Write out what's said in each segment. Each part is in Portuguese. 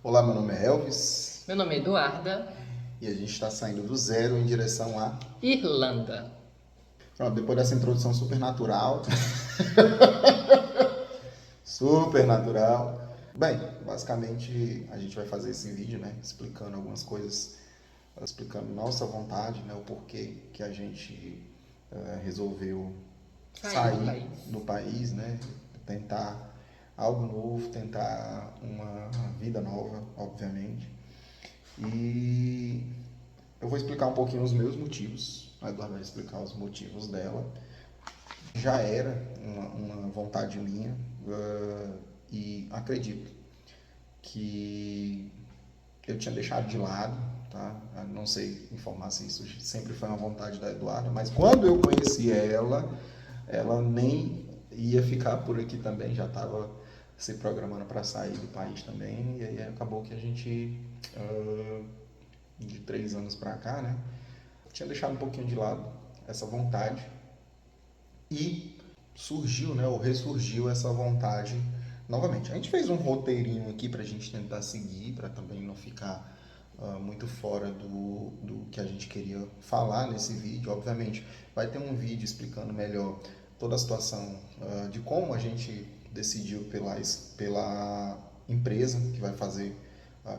Olá, meu nome é Elvis Meu nome é Eduarda. e a gente está saindo do zero em direção a... Irlanda. Pronto, depois dessa introdução super natural, super natural. Bem, basicamente a gente vai fazer esse vídeo, né, explicando algumas coisas, explicando nossa vontade, né, o porquê que a gente resolveu Sair do sair país. do país, né, tentar algo novo, tentar uma vida nova, obviamente. E eu vou explicar um pouquinho os meus motivos, a Eduardo vai explicar os motivos dela. Já era uma vontade minha e acredito que eu tinha deixado de lado, tá? Eu não sei informar se isso sempre foi uma vontade da Eduarda, mas quando eu conheci ela, ela nem ia ficar por aqui também, já estava se programando para sair do país também, e aí acabou que a gente, de 3 anos para cá, né, tinha deixado um pouquinho de lado essa vontade e surgiu, né, ou ressurgiu essa vontade novamente. A gente fez um roteirinho aqui para a gente tentar seguir, para também não ficar muito fora do que a gente queria falar nesse vídeo. Obviamente, vai ter um vídeo explicando melhor toda a situação de como a gente decidiu pela empresa que vai fazer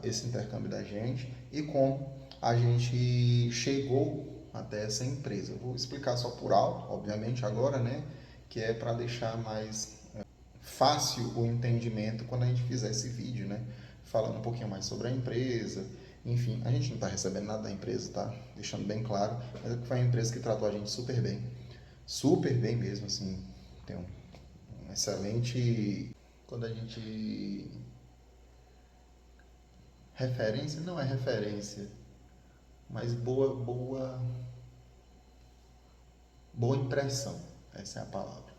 esse intercâmbio da gente e como a gente chegou até essa empresa. Eu vou explicar só por alto, obviamente, agora, né? Que é para deixar mais fácil o entendimento quando a gente fizer esse vídeo, né? Falando um pouquinho mais sobre a empresa. Enfim, a gente não está recebendo nada da empresa, tá? Deixando bem claro. Mas foi uma empresa que tratou a gente super bem. Super bem mesmo, assim. Tem um excelente... Quando a gente... Referência? Não é referência. Mas boa impressão. Essa é a palavra.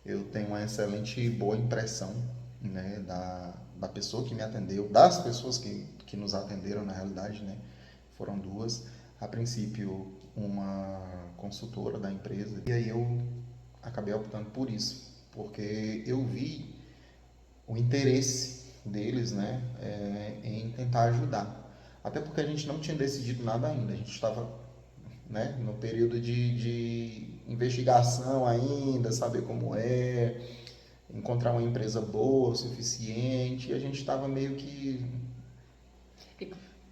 Eu tenho uma excelente boa impressão, né, da pessoa que me atendeu, das pessoas que nos atenderam na realidade, né, foram duas. A princípio, uma consultora da empresa, e aí eu acabei optando por isso, porque eu vi o interesse deles, né, em tentar ajudar. Até porque a gente não tinha decidido nada ainda, a gente estava, né, no período de investigação ainda, saber como encontrar uma empresa boa o suficiente, e a gente estava meio que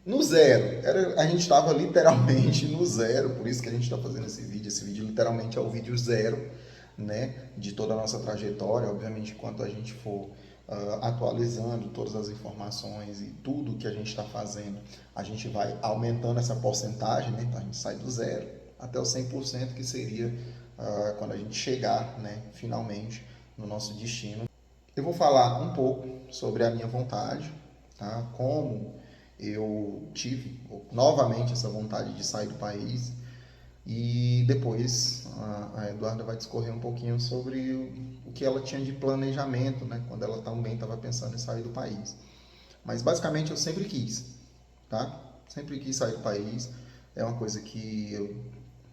no zero. A gente estava literalmente no zero, por isso que a gente está fazendo esse vídeo. Esse vídeo literalmente é o vídeo zero, né, de toda a nossa trajetória. Obviamente, enquanto a gente for atualizando todas as informações e tudo que a gente está fazendo, a gente vai aumentando essa porcentagem, né? Então a gente sai do zero até o 100%, que seria quando a gente chegar, né, finalmente no nosso destino. Eu vou falar um pouco sobre a minha vontade, tá? Como eu tive novamente essa vontade de sair do país, e depois a Eduarda vai discorrer um pouquinho sobre o que ela tinha de planejamento, né? Quando ela também estava pensando em sair do país. Mas basicamente eu sempre quis, tá? Sempre quis sair do país. É uma coisa que eu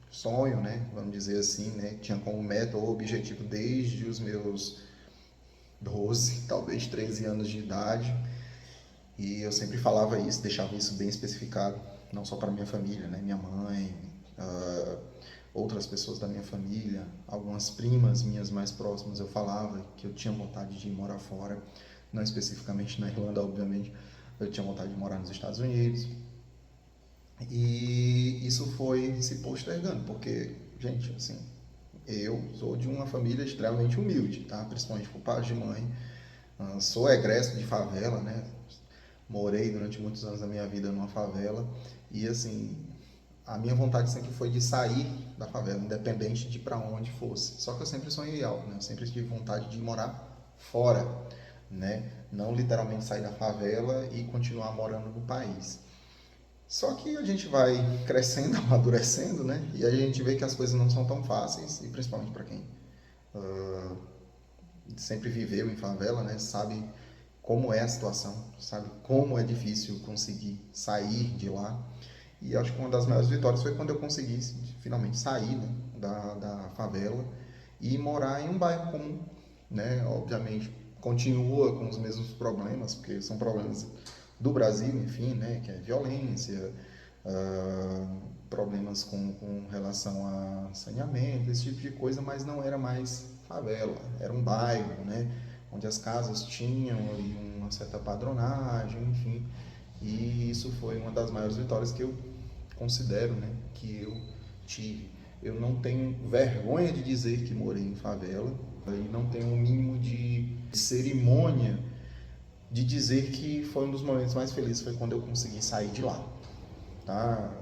sonho, né? Vamos dizer assim, né? Tinha como meta ou objetivo desde os meus 12, talvez 13 anos de idade. E eu sempre falava isso, deixava isso bem especificado, não só para minha família, né? Minha mãe, outras pessoas da minha família, algumas primas minhas mais próximas, eu falava que eu tinha vontade de ir morar fora, não especificamente na Irlanda, obviamente, eu tinha vontade de morar nos Estados Unidos. E isso foi se postergando, porque, gente, assim, eu sou de uma família extremamente humilde, tá? Principalmente por parte de mãe. Sou egresso de favela, né? Morei durante muitos anos da minha vida numa favela e, assim, a minha vontade sempre foi de sair da favela, independente de para onde fosse. Só que eu sempre sonhei alto, né? Eu sempre tive vontade de morar fora, né? Não literalmente sair da favela e continuar morando no país. Só que a gente vai crescendo, amadurecendo, né? E aí a gente vê que as coisas não são tão fáceis, e principalmente para quem sempre viveu em favela, né? Sabe como é a situação, sabe como é difícil conseguir sair de lá. E acho que uma das maiores vitórias foi quando eu consegui finalmente sair, né, da favela e morar em um bairro comum, né? Obviamente continua com os mesmos problemas, porque são problemas do Brasil, enfim, né, que é violência, problemas com relação a saneamento, esse tipo de coisa, mas não era mais favela, era um bairro, né, onde as casas tinham ali uma certa padronagem, enfim, e isso foi uma das maiores vitórias que eu considero, né, que eu tive. Eu não tenho vergonha de dizer que morei em favela e não tenho o mínimo de cerimônia de dizer que foi um dos momentos mais felizes foi quando eu consegui sair de lá, tá?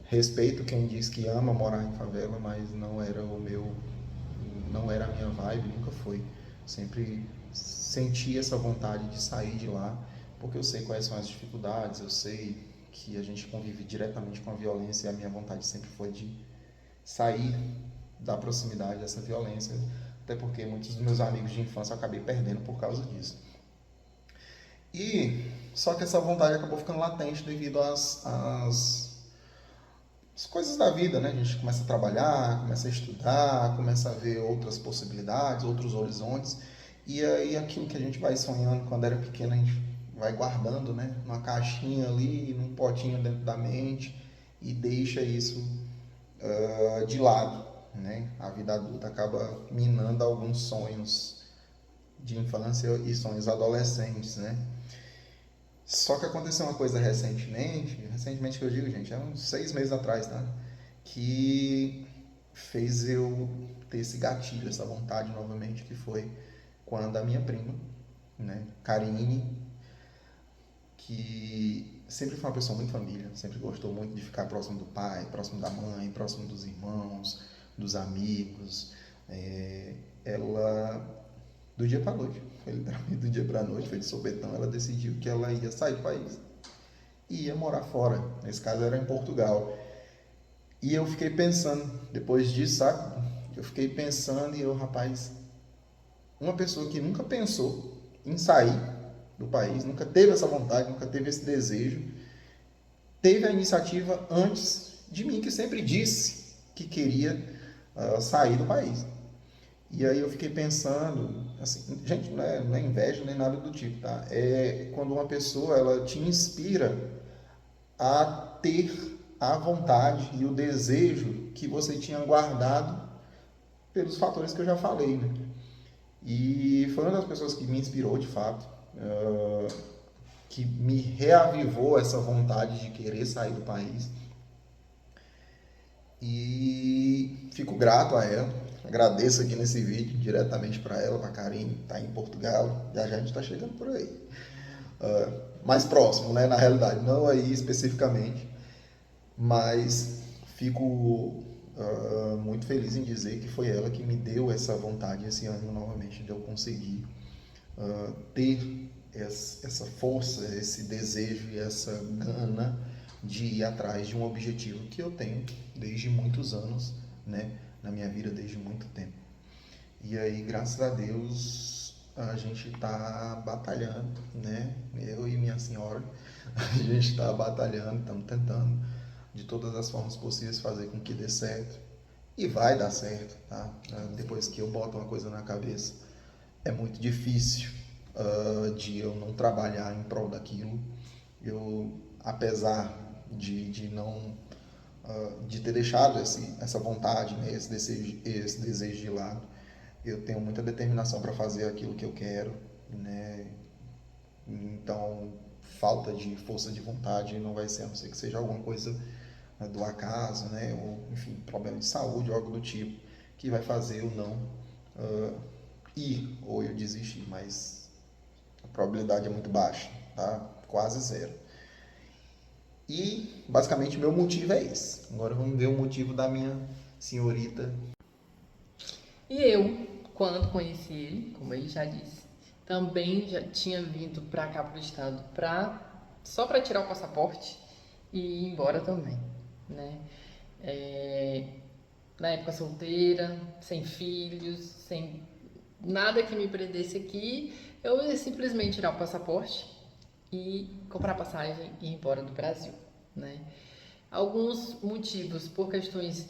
Respeito quem diz que ama morar em favela, mas não era a minha vibe, nunca foi. Sempre senti essa vontade de sair de lá, porque eu sei quais são as dificuldades, eu sei que a gente convive diretamente com a violência e a minha vontade sempre foi de sair da proximidade dessa violência, até porque muitos dos meus amigos de infância eu acabei perdendo por causa disso. E só que essa vontade acabou ficando latente devido às coisas da vida, né? A gente começa a trabalhar, começa a estudar, começa a ver outras possibilidades, outros horizontes. E aí aquilo que a gente vai sonhando quando era pequeno, a gente vai guardando, né? Numa caixinha ali, num potinho dentro da mente e deixa isso de lado, né? A vida adulta acaba minando alguns sonhos de infância e sonhos adolescentes, né? Só que aconteceu uma coisa recentemente que eu digo, gente, é uns 6 meses atrás, tá? Que fez eu ter esse gatilho, essa vontade novamente, que foi quando a minha prima, né, Karine, que sempre foi uma pessoa muito família, sempre gostou muito de ficar próximo do pai, próximo da mãe, próximo dos irmãos, dos amigos. Ela, do dia para noite, foi literalmente do dia para noite, foi de sopetão, ela decidiu que ela ia sair do país e ia morar fora. Nesse caso era em Portugal. E eu fiquei pensando, depois disso, sabe? Eu fiquei pensando e eu, rapaz, uma pessoa que nunca pensou em sair do país, nunca teve essa vontade, nunca teve esse desejo, teve a iniciativa antes de mim, que sempre disse que queria sair do país. E aí eu fiquei pensando, assim, gente, não é inveja nem nada do tipo, tá? É quando uma pessoa ela te inspira a ter a vontade e o desejo que você tinha guardado pelos fatores que eu já falei, né? E foi uma das pessoas que me inspirou de fato, que me reavivou essa vontade de querer sair do país. E fico grato a ela. Agradeço aqui nesse vídeo diretamente para ela, para a Karine, que está em Portugal. Já já a gente está chegando por aí. Mais próximo, né? Na realidade, não aí especificamente. Mas fico muito feliz em dizer que foi ela que me deu essa vontade, esse ânimo novamente de eu conseguir ter essa força, esse desejo e essa gana de ir atrás de um objetivo que eu tenho desde muitos anos, né, na minha vida desde muito tempo. E aí, graças a Deus, a gente está batalhando, né? Eu e minha senhora, a gente está batalhando, estamos tentando de todas as formas possíveis fazer com que dê certo. E vai dar certo, tá? Depois que eu boto uma coisa na cabeça, é muito difícil de eu não trabalhar em prol daquilo. Eu, apesar de não de ter deixado essa vontade, né, esse desejo de lado, eu tenho muita determinação para fazer aquilo que eu quero, né? Então, falta de força de vontade não vai ser, a não ser que seja alguma coisa do acaso, né? Ou, enfim, problema de saúde ou algo do tipo, que vai fazer eu não ir ou eu desistir, mas a probabilidade é muito baixa, tá? Quase zero. E, basicamente, meu motivo é esse. Agora vamos ver o motivo da minha senhorita. E eu, quando conheci ele, como ele já disse, também já tinha vindo pra cá pro estado só pra tirar o passaporte e ir embora também, né? Na época solteira, sem filhos, sem nada que me prendesse aqui, eu ia simplesmente tirar o passaporte e comprar passagem e ir embora do Brasil, né? Alguns motivos por questões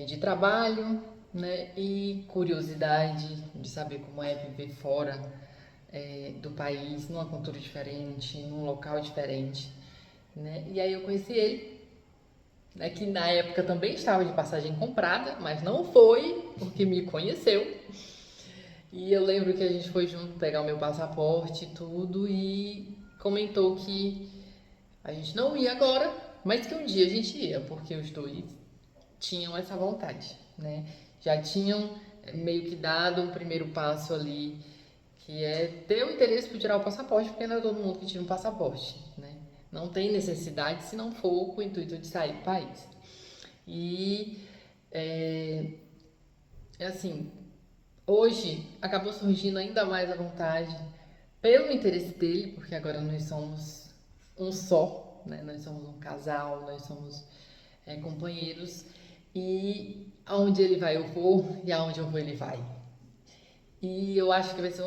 de trabalho, né? E curiosidade de saber como é viver fora do país, numa cultura diferente, num local diferente, né? E aí eu conheci ele, né, que na época também estava de passagem comprada, mas não foi porque me conheceu. E eu lembro que a gente foi junto pegar o meu passaporte e tudo e comentou que a gente não ia agora, mas que um dia a gente ia, porque os dois tinham essa vontade, né? Já tinham meio que dado um primeiro passo ali, que é ter o interesse por tirar o passaporte, porque não é todo mundo que tira um passaporte, né? Não tem necessidade se não for com o intuito de sair do país. E é assim, hoje acabou surgindo ainda mais a vontade pelo interesse dele, porque agora nós somos um só, né? Nós somos um casal, nós somos companheiros e aonde ele vai eu vou e aonde eu vou ele vai. E eu acho que vai ser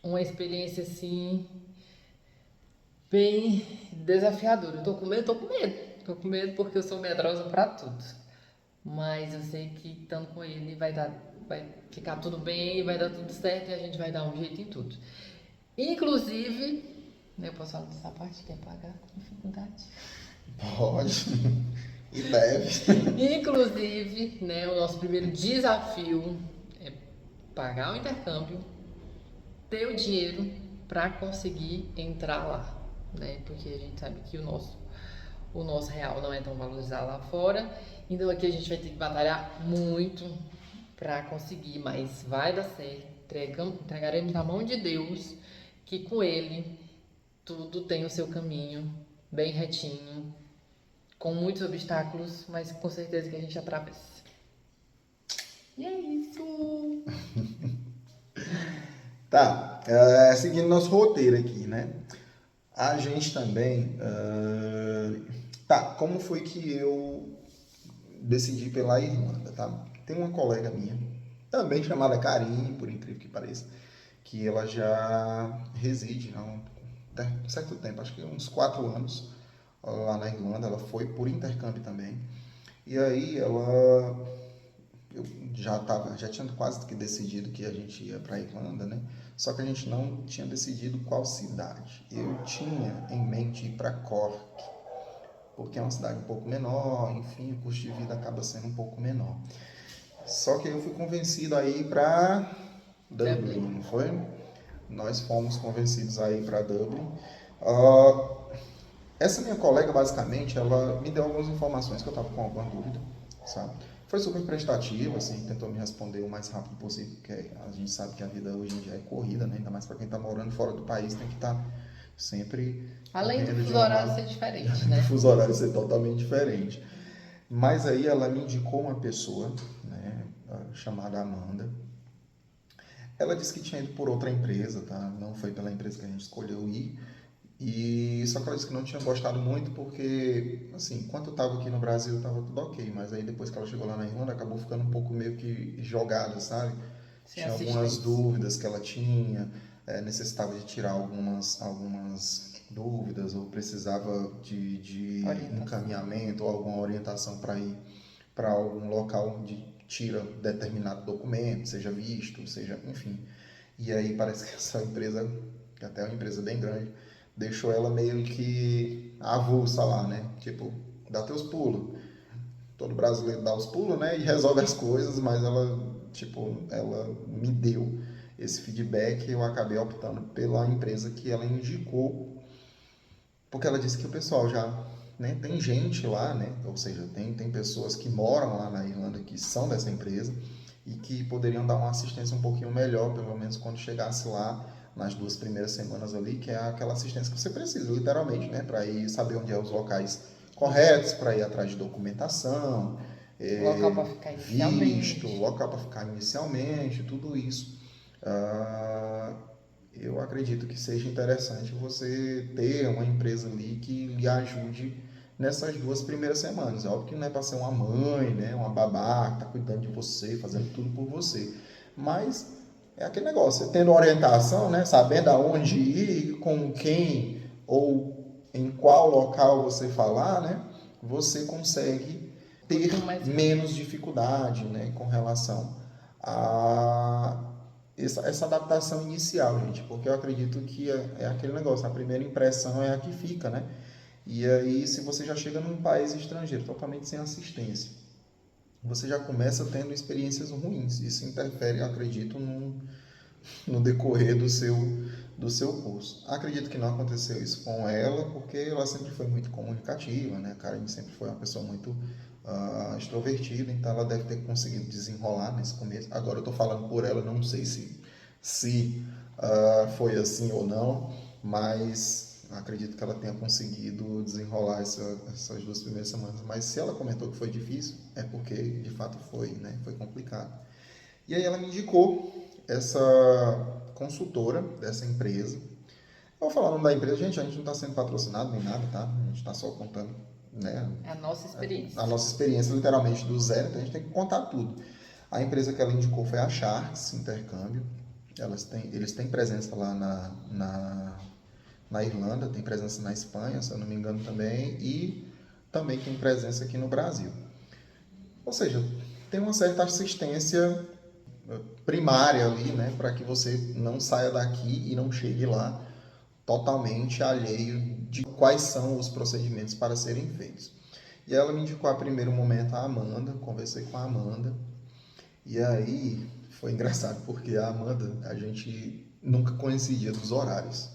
uma experiência assim bem desafiadora. Eu tô com medo, tô com medo. Tô com medo porque eu sou medrosa pra tudo. Mas eu sei que estando com ele vai ficar tudo bem, vai dar tudo certo e a gente vai dar um jeito em tudo. Inclusive, eu posso falar dessa parte, quer pagar com dificuldade? Pode e deve. Inclusive, né, o nosso primeiro desafio é pagar o intercâmbio, ter o dinheiro para conseguir entrar lá, né? Porque a gente sabe que o nosso real não é tão valorizado lá fora, então aqui a gente vai ter que batalhar muito para conseguir, mas vai dar certo. Entregaremos na mão de Deus, que com Ele tudo tem o seu caminho bem retinho, com muitos obstáculos, mas com certeza que a gente atravessa. E é isso! Tá, seguindo nosso roteiro aqui, né? A gente também. Tá, como foi que eu decidi pela Irlanda, tá? Tem uma colega minha, também chamada Karine, por incrível que pareça, que ela já reside há um certo tempo, acho que uns 4 anos, lá na Irlanda. Ela foi por intercâmbio também. E aí eu já tinha quase que decidido que a gente ia para a Irlanda, né? Só que a gente não tinha decidido qual cidade. Eu tinha em mente ir para Cork, porque é uma cidade um pouco menor, enfim, o custo de vida acaba sendo um pouco menor. Só que eu fui convencido a ir para Dublin, não foi? Nós fomos convencidos a ir para Dublin. Essa minha colega, basicamente, ela me deu algumas informações que eu estava com alguma dúvida, sabe? Foi super prestativa, assim, tentou me responder o mais rápido possível, porque a gente sabe que a vida hoje em dia é corrida, né? Ainda mais para quem está morando fora do país, tem que estar sempre Além do correndo de fuso horário ser diferente, né? do fuso horário ser totalmente diferente. Mas aí ela me indicou uma pessoa, né, chamada Amanda. Ela disse que tinha ido por outra empresa, tá? Não foi pela empresa que a gente escolheu ir. E só que ela disse que não tinha gostado muito porque, assim, enquanto eu estava aqui no Brasil estava tudo ok, mas aí depois que ela chegou lá na Irlanda acabou ficando um pouco meio que jogada, sabe? Sem Tinha algumas assistência. dúvidas que ela tinha, necessitava de tirar algumas dúvidas ou precisava de Orientação. encaminhamento ou alguma orientação para ir para algum local onde tira determinado documento, seja visto, seja, enfim. E aí parece que essa empresa, que até é uma empresa bem grande, deixou ela meio que avulsa lá, né? Tipo, dá teus pulos. Todo brasileiro dá os pulos, né? E resolve as coisas, mas ela, tipo, ela me deu esse feedback e eu acabei optando pela empresa que ela indicou, porque ela disse que o pessoal já, né, tem gente lá, né? Ou seja, tem pessoas que moram lá na Irlanda que são dessa empresa e que poderiam dar uma assistência um pouquinho melhor, pelo menos quando chegasse lá nas 2 primeiras semanas ali, que é aquela assistência que você precisa, literalmente, né, para ir saber onde é os locais corretos, para ir atrás de documentação, Local para ficar visto, inicialmente. local para ficar inicialmente, tudo isso. Eu acredito que seja interessante você ter uma empresa ali que lhe ajude nessas 2 primeiras semanas. É óbvio que não é para ser uma mãe, né, uma babá que está cuidando de você, fazendo tudo por você. Mas é aquele negócio, você tendo orientação, né, sabendo aonde ir, com quem ou em qual local você falar, né, você consegue Um ter pouquinho mais rápido. menos dificuldade, né, com relação a essa adaptação inicial, gente, porque eu acredito que é aquele negócio, a primeira impressão é a que fica, né? E aí, se você já chega num país estrangeiro totalmente sem assistência, você já começa tendo experiências ruins. Isso interfere, eu acredito, no decorrer do seu curso. Acredito que não aconteceu isso com ela, porque ela sempre foi muito comunicativa, né? A Karen sempre foi uma pessoa muito extrovertida, então ela deve ter conseguido desenrolar nesse começo. Agora eu estou falando por ela, não sei se foi assim ou não, mas acredito que ela tenha conseguido desenrolar essas 2 primeiras semanas. Mas se ela comentou que foi difícil, é porque de fato foi, né? Foi complicado. E aí ela me indicou essa consultora dessa empresa. Eu vou falar o nome da empresa, gente, a gente não está sendo patrocinado nem nada, tá? A gente está só contando, né, É a nossa experiência. a nossa experiência literalmente do zero, então a gente tem que contar tudo. A empresa que ela indicou foi a Sharks Intercâmbio. Eles têm presença lá na Irlanda, tem presença na Espanha, se eu não me engano também, e também tem presença aqui no Brasil. Ou seja, tem uma certa assistência primária ali, né, para que você não saia daqui e não chegue lá totalmente alheio de quais são os procedimentos para serem feitos. E ela me indicou a primeiro momento a Amanda, conversei com a Amanda, e aí foi engraçado porque a Amanda, a gente nunca coincidia dos horários.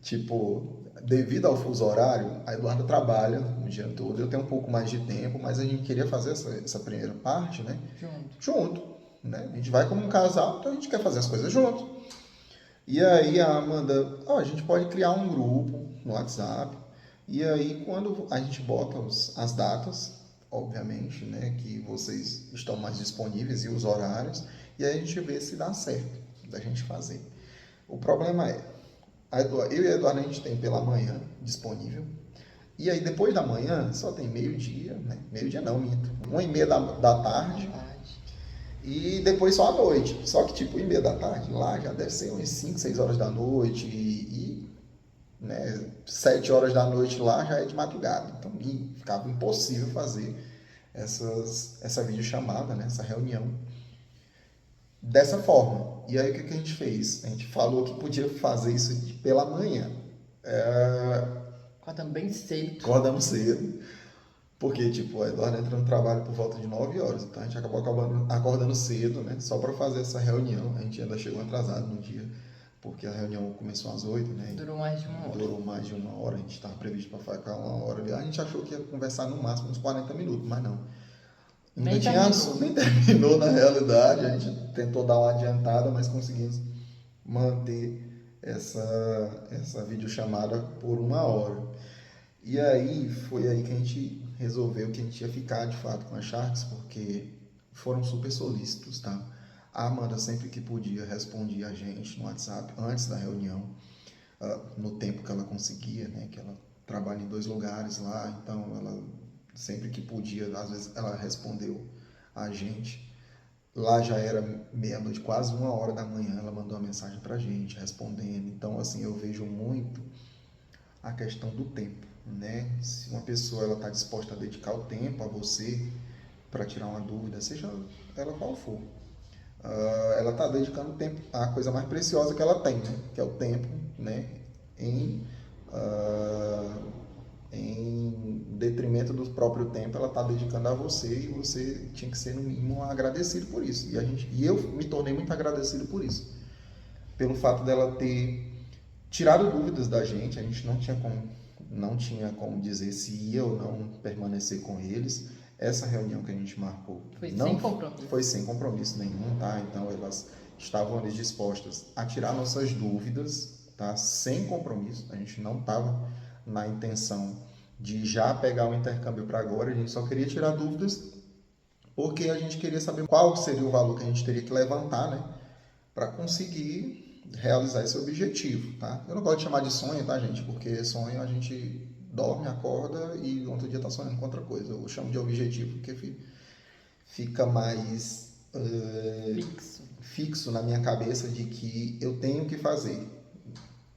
Tipo, devido ao fuso horário, a Eduarda trabalha o dia todo, eu tenho um pouco mais de tempo, mas a gente queria fazer essa primeira parte, né? Junto, né? A gente vai como um casal, então a gente quer fazer as coisas junto. E aí a Amanda, a gente pode criar um grupo no WhatsApp, e aí quando a gente bota as datas, obviamente, né, que vocês estão mais disponíveis e os horários, e aí a gente vê se dá certo da gente fazer. O problema é, eu e a Eduardo a gente tem pela manhã disponível, e aí depois da manhã só tem meio-dia, né? Meio-dia não, minto. 1h30 da tarde. E depois só à noite. Só que tipo, 1h30 da tarde, lá já deve ser umas 5, 6 horas da noite. Né, 7 horas da noite lá já é de madrugada. Então ficava impossível fazer essa videochamada, né, essa reunião dessa forma. E aí o que a gente fez? A gente falou que podia fazer isso pela manhã. Acordamos bem cedo. Acordamos cedo. Porque, tipo, a Eduardo entra no trabalho por volta de 9 horas. Então a gente acabou acordando cedo, né? Só para fazer essa reunião. A gente ainda chegou atrasado no dia, porque a reunião começou às 8, né? Durou mais de uma hora. Durou mais de uma hora. A gente estava previsto para ficar 1 hora ali. A gente achou que ia conversar no máximo uns 40 minutos, mas não. Nem terminou na realidade. A gente tentou dar uma adiantada, mas conseguimos manter essa videochamada por 1 hora. E aí foi aí que a gente resolveu que a gente ia ficar de fato com a Sharks, porque foram super solícitos, tá? A Amanda sempre que podia respondia a gente no WhatsApp antes da reunião, no tempo que ela conseguia, né? Que ela trabalha em 2 lugares lá, então ela sempre que podia, às vezes ela respondeu a gente. Lá já era meia-noite, quase 1 hora da manhã, ela mandou uma mensagem pra gente respondendo. Então assim, eu vejo muito a questão do tempo, né? Se uma pessoa ela está disposta a dedicar o tempo a você para tirar uma dúvida, seja ela qual for, ela está dedicando o tempo à coisa mais preciosa que ela tem, né? Que é o tempo, né? Em detrimento do próprio tempo, ela está dedicando a você e você tinha que ser no mínimo agradecido por isso. E eu me tornei muito agradecido por isso, pelo fato dela ter tirado dúvidas da gente. A gente não tinha como dizer se ia ou não permanecer com eles. Essa reunião que a gente marcou foi sem compromisso nenhum, tá? Então elas estavam ali dispostas a tirar nossas dúvidas, tá? Sem compromisso. A gente não estava na intenção de já pegar o intercâmbio para agora. A gente só queria tirar dúvidas porque a gente queria saber qual seria o valor que a gente teria que levantar, né? Para conseguir realizar esse objetivo, tá? Eu não gosto de chamar de sonho, tá, gente? Porque sonho a gente dorme, acorda e no outro dia tá sonhando com outra coisa. Eu chamo de objetivo porque fica mais fixo na minha cabeça de que eu tenho que fazer.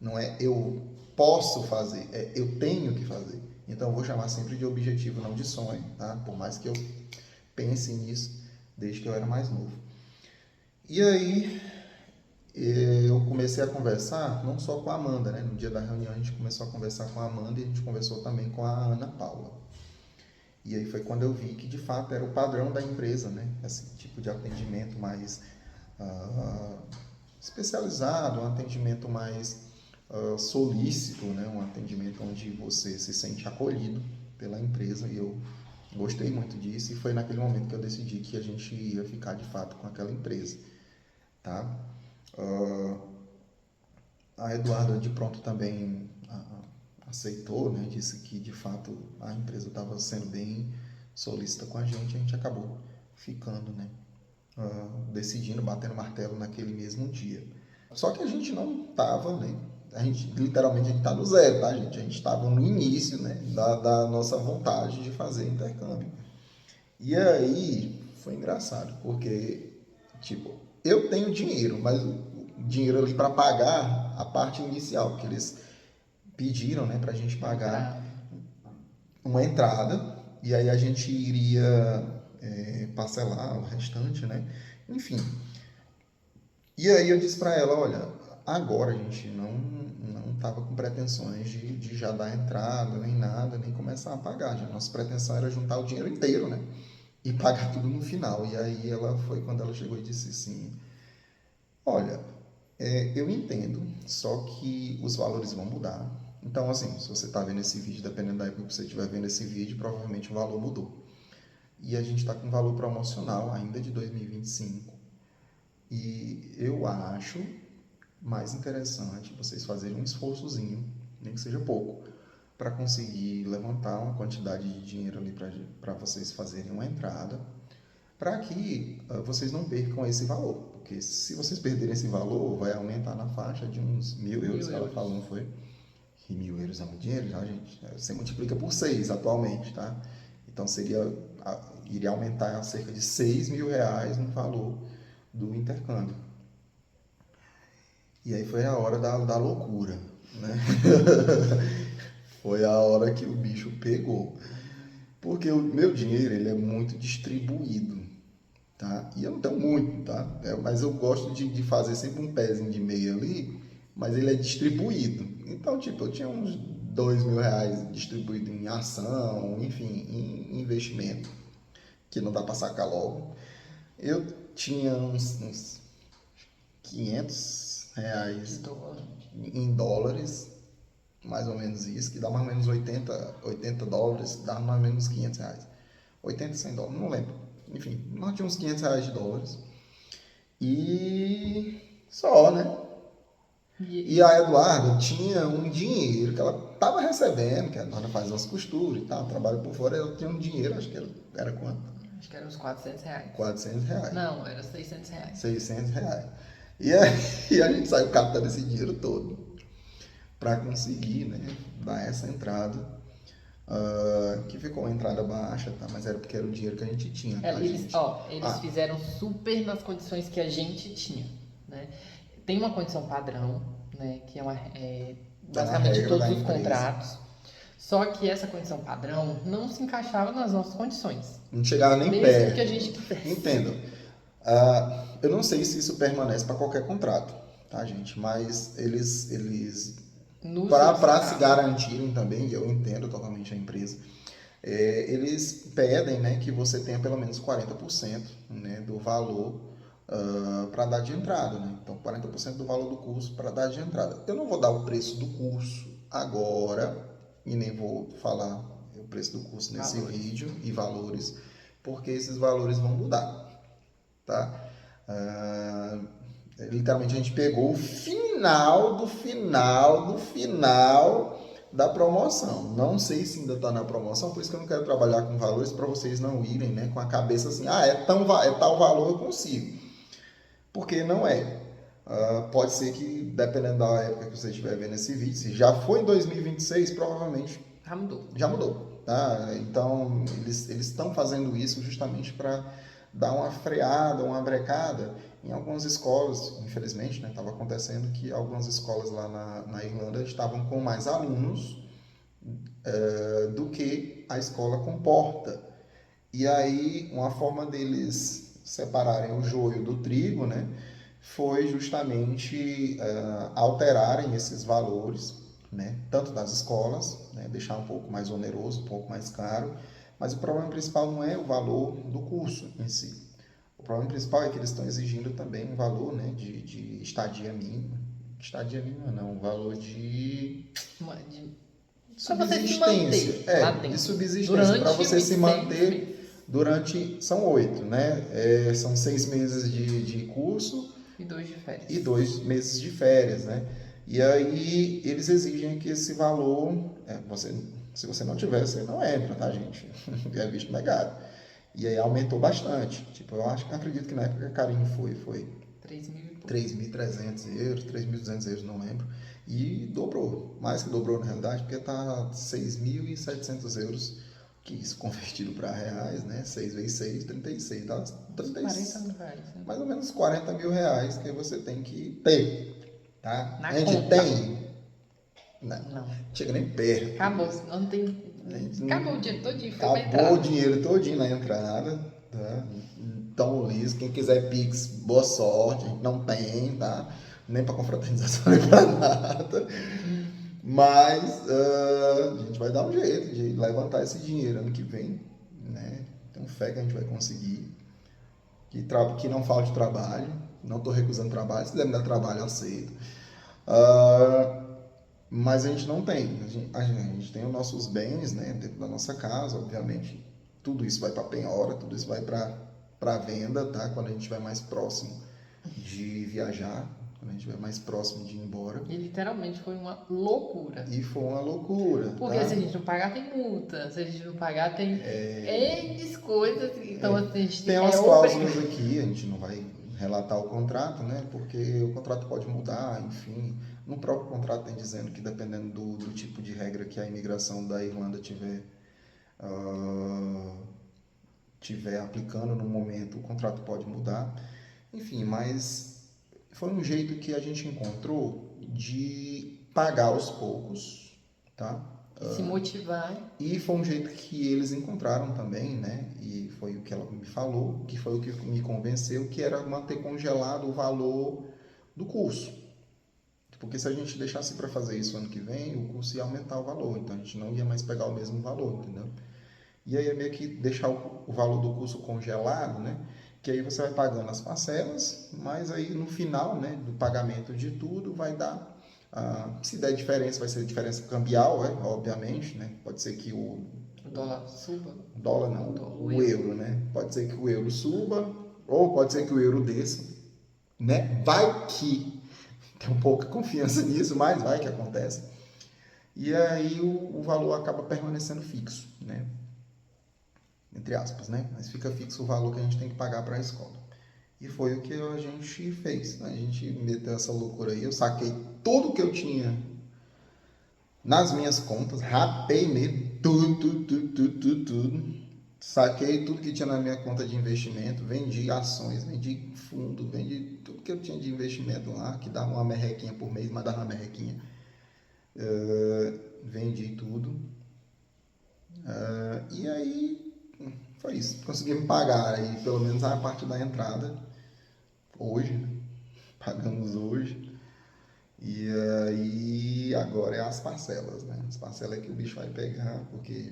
Não é eu posso fazer, é eu tenho que fazer. Então eu vou chamar sempre de objetivo, não de sonho, tá? Por mais que eu pense nisso desde que eu era mais novo. E aí eu comecei a conversar não só com a Amanda, né? No dia da reunião a gente começou a conversar com a Amanda e a gente conversou também com a Ana Paula. E aí foi quando eu vi que de fato era o padrão da empresa, né? Esse tipo de atendimento mais ah, especializado, um atendimento mais solícito, né? Um atendimento onde você se sente acolhido pela empresa. E eu gostei muito disso e foi naquele momento que eu decidi que a gente ia ficar de fato com aquela empresa, tá? Ah, a Eduarda de pronto também aceitou, né? Disse que de fato a empresa estava sendo bem solícita com a gente acabou ficando, né? Decidindo, batendo martelo naquele mesmo dia. Só que a gente não estava, né? A gente, literalmente, a gente está no zero, tá, gente? A gente estava no início, né? Da nossa vontade de fazer intercâmbio. E aí, foi engraçado, porque, tipo, eu tenho dinheiro, mas o dinheiro ali para pagar a parte inicial, porque eles pediram, né, pra gente pagar uma entrada, e aí a gente iria parcelar o restante, né? Enfim. E aí eu disse pra ela, olha, agora a gente não tava com pretensões de já dar entrada, nem nada, nem começar a pagar. Já. Nossa pretensão era juntar o dinheiro inteiro, né? E pagar tudo no final. E aí ela foi quando ela chegou e disse assim, olha, eu entendo, só que os valores vão mudar. Então, assim, se você está vendo esse vídeo, dependendo da época que você estiver vendo esse vídeo, provavelmente o valor mudou. E a gente está com valor promocional ainda de 2025. E eu acho mais interessante vocês fazerem um esforçozinho, nem que seja pouco, para conseguir levantar uma quantidade de dinheiro ali para vocês fazerem uma entrada, para que vocês não percam esse valor. Porque se vocês perderem esse valor, vai aumentar na faixa de uns 1.000 euros, que ela falou, não foi? E 1.000 euros é muito dinheiro, já, gente. Você multiplica por 6 atualmente, tá? Então iria aumentar cerca de 6.000 reais no valor do intercâmbio. E aí foi a hora da loucura, né? Foi a hora que o bicho pegou. Porque o meu dinheiro, ele é muito distribuído, tá? E eu não tenho muito, tá? Mas eu gosto de fazer sempre um pezinho de meia ali, mas ele é distribuído. Então, tipo, eu tinha uns 2.000 reais distribuído em ação, enfim, em investimento, que não dá para sacar logo. Eu tinha uns 500 reais em dólares, mais ou menos isso, que dá mais ou menos 80 dólares, dá mais ou menos 500 reais. 80, 100 dólares, não lembro. Enfim, nós tínhamos 500 reais de dólares. E só, né? E a Eduarda tinha um dinheiro que ela estava recebendo, que a Eduarda faz umas costuras e tal, trabalha por fora, ela tinha um dinheiro, acho que era quanto? Acho que era uns 400 reais. 400 reais. Não, era 600 reais. 600 reais. E aí a gente saiu captando esse dinheiro todo para conseguir, né, dar essa entrada. Que ficou uma entrada baixa, tá? Mas era porque era o dinheiro que a gente tinha. Tá, eles gente? Fizeram super nas condições que a gente tinha, né? Tem uma condição padrão, né? Que basicamente todos os contratos. Só que essa condição padrão não se encaixava nas nossas condições. Não chegava nem mesmo perto. Que a gente quisesse. Entendo. Eu não sei se isso permanece para qualquer contrato, tá, gente? Mas eles para se garantirem também, e eu entendo totalmente a empresa, eles pedem, né, que você tenha pelo menos 40%, né, do valor para dar de entrada, né? Então 40% do valor do curso para dar de entrada. Eu não vou dar o preço do curso agora e nem vou falar o preço do curso nesse vídeo e valores, porque esses valores vão mudar, tá? Literalmente a gente pegou o final do final da promoção. Não sei se ainda está na promoção, por isso que eu não quero trabalhar com valores para vocês não irem, né, com a cabeça assim, é tal valor eu consigo. Porque não é. Pode ser que, dependendo da época que você estiver vendo esse vídeo, se já foi em 2026, provavelmente já mudou. Tá? Então, eles estão fazendo isso justamente para dar uma freada, uma brecada em algumas escolas. Infelizmente, estava acontecendo que algumas escolas lá na Irlanda estavam com mais alunos do que a escola comporta. E aí, uma forma deles separarem o joio do trigo, né, foi justamente alterarem esses valores, né, tanto das escolas, né, deixar um pouco mais oneroso, um pouco mais caro, mas o problema principal não é o valor do curso em si. O problema principal é que eles estão exigindo também um valor, né, de estadia mínima. Estadia mínima não, um valor de Para você se subsistência. manter lá De dentro. subsistência. Para Durante você os se 6 manter meses. durante. São 8, né? São 6 meses de curso E 2 de férias. e 2 meses de férias, né? E aí eles exigem que esse valor, se você não tiver, você não entra, tá, gente? É visto negado. E aí aumentou bastante. Tipo, acredito que na época a Carinho foi 3.300 euros, 3.200 euros, não lembro. E dobrou, mais que dobrou na realidade, porque tá 6.700 euros, que isso convertido para reais, né? 6 vezes 6, 36, dá 36, 40 mil reais. Né? mais ou menos 40 mil reais que você tem que ter, tá? Na A gente conta. tem? Não. Chega nem perto. Acabou, não tem. Acabou o dinheiro todinho, foi pra Acabou entrada. o dinheiro todinho na entrada, tá? Então, liso, quem quiser Pix, boa sorte, a gente não tem, tá? Nem para confraternização, nem para nada. Mas a gente vai dar um jeito de levantar esse dinheiro ano que vem, né? Tenho fé que a gente vai conseguir. Que não falte trabalho. Não estou recusando trabalho. Se quiser me dar trabalho, eu aceito. Mas a gente não tem. A gente tem os nossos bens, né, dentro da nossa casa, obviamente. Tudo isso vai para penhora, tudo isso vai para venda, tá? Quando a gente estiver mais próximo de viajar, quando a gente estiver mais próximo de ir embora. E literalmente foi uma loucura. E foi uma loucura. Porque tá? se a gente não pagar, tem multa. Se a gente não pagar, tem N coisas. Então, assim, a gente Tem umas cláusulas aqui, a gente não vai relatar o contrato, né? Porque o contrato pode mudar, enfim. No próprio contrato tem dizendo que dependendo do tipo de regra que a imigração da Irlanda tiver aplicando no momento, o contrato pode mudar. Enfim, mas foi um jeito que a gente encontrou de pagar aos poucos, tá? se motivar. E foi um jeito que eles encontraram também, né? E foi o que ela me falou, que foi o que me convenceu, que era manter congelado o valor do curso. Porque se a gente deixasse para fazer isso ano que vem, o curso ia aumentar o valor, então a gente não ia mais pegar o mesmo valor, entendeu? E aí é meio que deixar o valor do curso congelado, né? Que aí você vai pagando as parcelas, mas aí no final, né, do pagamento de tudo vai dar, se der diferença, vai ser diferença cambial, obviamente, né? Pode ser que o dólar suba. O dólar não, o euro, né? Pode ser que o euro suba, ou pode ser que o euro desça, né? Vai que tem um pouca confiança nisso, mas vai que acontece. E aí o valor acaba permanecendo fixo, né? Entre aspas, né? Mas fica fixo o valor que a gente tem que pagar para a escola. E foi o que a gente fez, né? A gente meteu essa loucura aí, eu saquei tudo que eu tinha nas minhas contas, rapei mesmo, tudo. Saquei tudo que tinha na minha conta de investimento, vendi ações, vendi fundo, vendi tudo que eu tinha de investimento lá, que dava uma merrequinha por mês, mas dava uma merrequinha. Vendi tudo. E aí foi isso. Consegui me pagar aí pelo menos a parte da entrada hoje, né? Pagamos hoje. E aí agora é as parcelas, né? As parcelas é que o bicho vai pegar, porque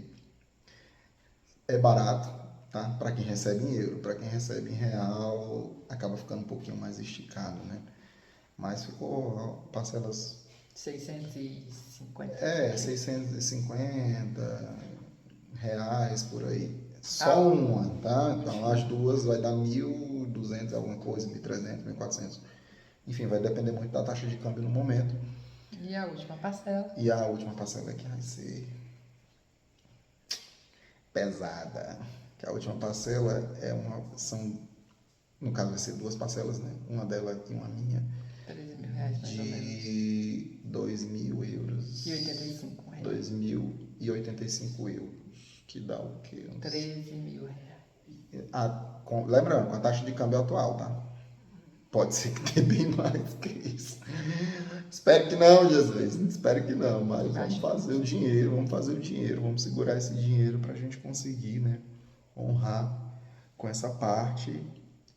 é barato, tá? Para quem recebe em euro, para quem recebe em real, acaba ficando um pouquinho mais esticado, né? Mas ficou parcelas 650. 650 reais por aí. Só uma, tá? Então as duas vai dar 1.200 alguma coisa, 1.300, 1.400. Enfim, vai depender muito da taxa de câmbio no momento. E a última parcela? E a última parcela que vai ser pesada. Que a última parcela no caso vai ser duas parcelas, né? Uma dela e uma minha. 13 mil reais, mais ou menos. De 2.000 euros. E 85 reais. 2.085 euros. Que dá o quê? 13 mil reais. Lembrando, com a taxa de câmbio atual, tá? Pode ser que tenha bem mais que isso. Espero que não, Jesus. Espero que não, mas vamos fazer o dinheiro, vamos segurar esse dinheiro para a gente conseguir, né, honrar com essa parte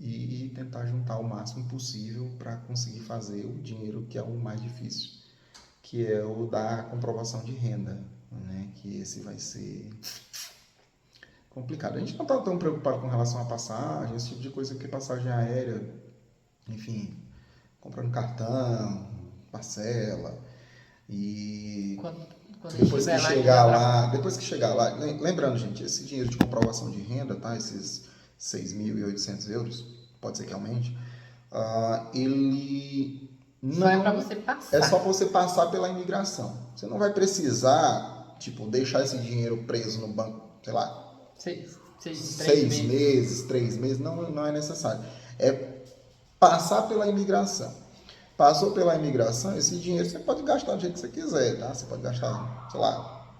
e tentar juntar o máximo possível para conseguir fazer o dinheiro, que é o mais difícil, que é o da comprovação de renda, né? Que esse vai ser complicado. A gente não está tão preocupado com relação à passagem, esse tipo de coisa, que passagem aérea, enfim, comprando cartão, parcela, e Quando, quando a gente estiver lá, a gente depois que chegar lá, lembrando, gente, esse dinheiro de comprovação de renda, tá? Esses 6.800 euros, pode ser que aumente, ele só é não para você é passar. só para você passar pela imigração. Você não vai precisar, tipo, deixar esse dinheiro preso no banco, sei lá, 6 meses, 3 meses, não é necessário. É passar pela imigração. Passou pela imigração, esse dinheiro você pode gastar do jeito que você quiser, tá? Você pode gastar, sei lá,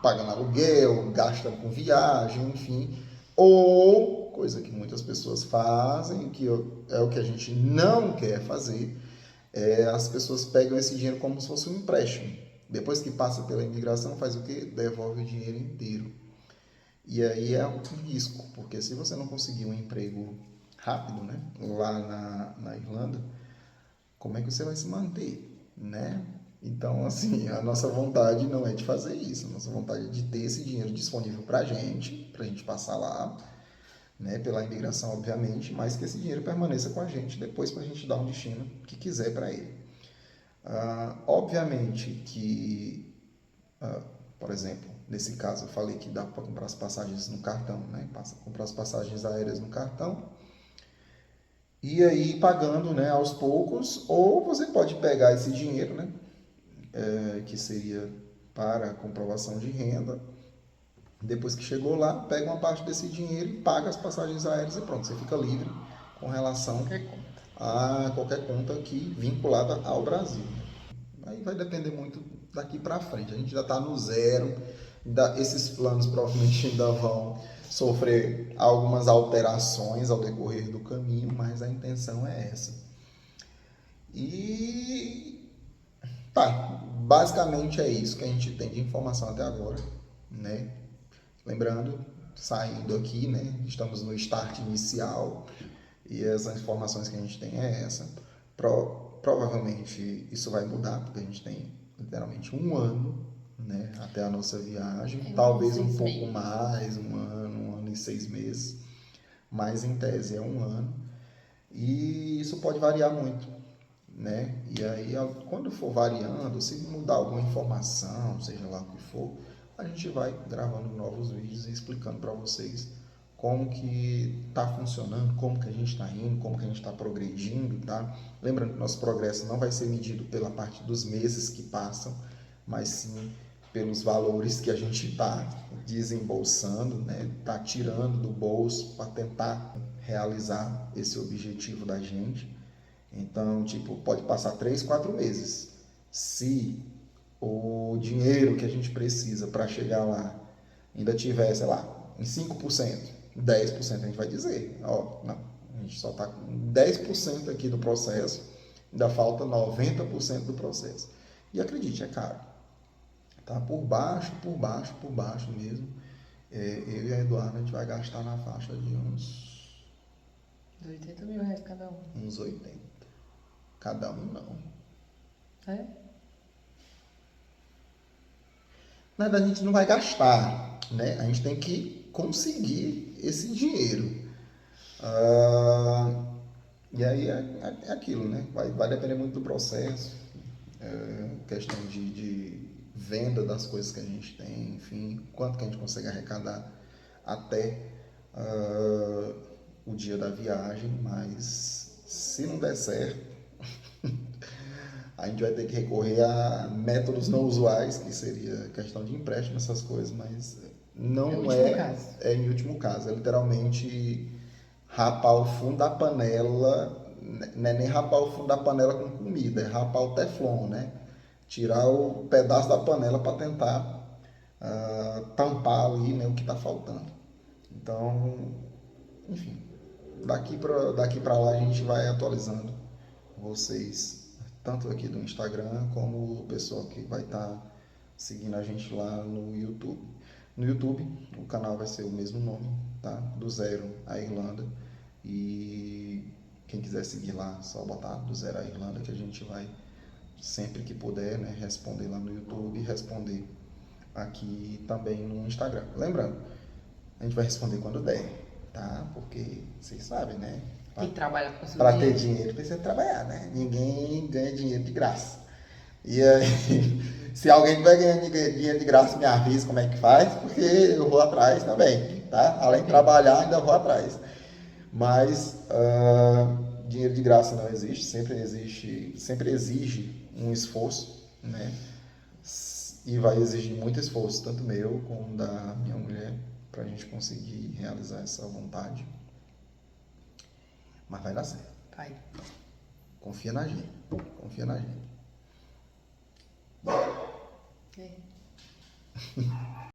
pagando aluguel, gasta com viagem, enfim. Ou, coisa que muitas pessoas fazem, que é o que a gente não quer fazer, as pessoas pegam esse dinheiro como se fosse um empréstimo. Depois que passa pela imigração, faz o quê? Devolve o dinheiro inteiro. E aí é um risco, porque se você não conseguir um emprego rápido, né, lá na Irlanda, como é que você vai se manter, né? Então, assim, a nossa vontade não é de fazer isso, a nossa vontade é de ter esse dinheiro disponível para a gente passar lá, né, pela imigração, obviamente, mas que esse dinheiro permaneça com a gente depois para a gente dar um destino que quiser para ele. Obviamente que, por exemplo, nesse caso eu falei que dá para comprar as passagens no cartão, né? Comprar as passagens aéreas no cartão e aí pagando, né, aos poucos, ou você pode pegar esse dinheiro, né, que seria para a comprovação de renda. Depois que chegou lá, pega uma parte desse dinheiro e paga as passagens aéreas e pronto, você fica livre com relação a qualquer conta aqui vinculada ao Brasil. Aí vai depender muito daqui para frente. A gente já está no zero, esses planos provavelmente ainda vão sofrer algumas alterações ao decorrer do caminho, mas a intenção é essa. E tá, basicamente é isso que a gente tem de informação até agora, né? Lembrando, saindo aqui, né? Estamos no start inicial e as informações que a gente tem é essa. Provavelmente isso vai mudar, porque a gente tem literalmente um ano, né, até a nossa viagem, talvez um pouco mais, um ano e 6 meses, mas em tese é um ano. E isso pode variar muito, né? E aí, quando for variando, se mudar alguma informação, seja lá o que for, a gente vai gravando novos vídeos e explicando para vocês como que está funcionando, como que a gente está indo, como que a gente está progredindo, tá? Lembrando que nosso progresso não vai ser medido pela parte dos meses que passam, mas sim pelos valores que a gente está desembolsando, né? Está tirando do bolso para tentar realizar esse objetivo da gente. Então, tipo, pode passar 3, 4 meses. Se o dinheiro que a gente precisa para chegar lá ainda tiver, sei lá, em 5%, 10%, a gente vai dizer, ó, não, a gente só está com 10% aqui do processo, ainda falta 90% do processo. E acredite, é caro. Tá por baixo, por baixo, por baixo mesmo. Eu e a Eduarda, a gente vai gastar na faixa de uns 80 mil reais cada um. Uns 80. Cada um não. É? Na verdade, a gente não vai gastar, né? A gente tem que conseguir esse dinheiro. E aí é aquilo, né? Vai depender muito do processo, questão de venda das coisas que a gente tem, enfim, quanto que a gente consegue arrecadar até o dia da viagem, mas se não der certo, a gente vai ter que recorrer a métodos não usuais, que seria questão de empréstimo, essas coisas, mas não é em último caso, é literalmente rapar o fundo da panela, não é nem rapar o fundo da panela com comida, é rapar o teflon, né? Tirar o pedaço da panela para tentar tampar ali, né, o que está faltando. Então, enfim, daqui para lá a gente vai atualizando vocês, tanto aqui do Instagram como o pessoal que vai estar seguindo a gente lá no YouTube. No YouTube, o canal vai ser o mesmo nome, tá? Do Zero à Irlanda. E quem quiser seguir lá, só botar do Zero à Irlanda, que a gente vai, sempre que puder, né, responder lá no YouTube e responder aqui também no Instagram. Lembrando, a gente vai responder quando der, tá? Porque vocês sabem, né? Tem que trabalhar com o seu Para ter dinheiro. dinheiro precisa trabalhar, né? Ninguém ganha dinheiro de graça. E aí, se alguém tiver ganhando dinheiro de graça, me avisa como é que faz, porque eu vou atrás também, tá? Além de trabalhar, ainda vou atrás. Mas dinheiro de graça não existe, sempre exige um esforço, né? E vai exigir muito esforço, tanto meu como da minha mulher, para a gente conseguir realizar essa vontade. Mas vai dar certo. Vai. Confia na gente. Confia na gente. É.